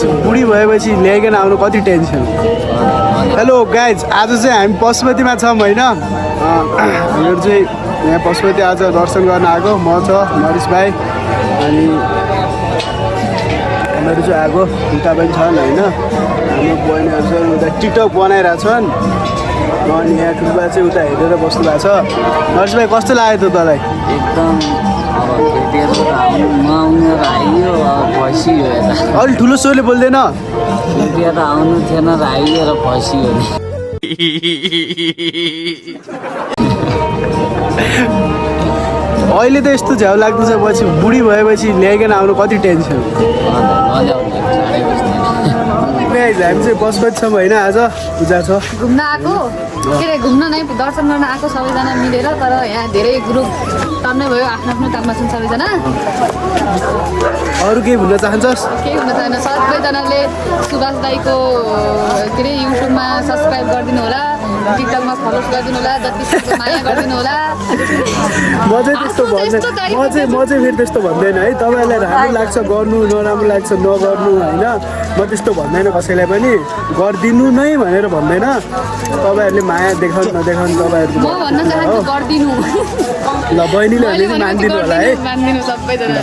आज बुढी भएपछि ल्याइकन आउनु कति टेन्सन। हेलो गाइज, आज चाहिँ हामी पशुपतिमा छौँ होइन। हामीहरू चाहिँ यहाँ पशुपति आज दर्शन गर्न आएको। म छ नरिस भाइ अनि हामीहरू चाहिँ आएको। उता पनि छन् होइन। हाम्रो बहिनीहरू चाहिँ उता टिकटक बनाइरहेछन् अनि यहाँ ठुल्बा चाहिँ उता हेरेर बस्नु भएको छ। नरिस भाइ कस्तो लाग्यो त तँलाई? एकदम फसियो अलि ठुलो स्वरले बोल्दैन? केटीहरू आउनु थिएन र आइयो र फसियो। अहिले त यस्तो झ्याउ लाग्दैछ, पछि बुढी भएपछि ल्याइकन आउनु कति टेन्सन। हामी चाहिँ पशुपति छौँ होइन। आज पूजा छ, घुम्न आएको के अरे घुम्न नै दर्शन गर्न आएको सबैजना मिलेर। तर यहाँ धेरै ग्रुप टन्नै भयो, आफ्नो आफ्नो काममा छन् सबैजना। अरू केही भन्न चाहन्छस्? केही हुन चाहन्न। सबैजनाले सुभाष दाईको के अरे युट्युबमा सब्सक्राइब गरिदिनु होला, टिकटकमा फलो गरिदिनु होला, जतिसक्दो माया गरिदिनु होला। म चाहिँ त्यस्तो भन्दैन, म चाहिँ फेरि त्यस्तो भन्दैन है। तपाईँहरूलाई राम्रो लाग्छ गर्नु, नराम्रो लाग्छ नगर्नु होइन। म त्यस्तो भन्दैन कसैलाई पनि, गरिदिनु नै भनेर भन्दैन। तपाईँहरूले माया देखाउनु नदेखाउनु तपाईँहरूको म भन्न चाहन्छु गरिदिनु। ल बहिनीले भने चाहिँ मानिदिनु होला है। मानिदिनु सबैजना।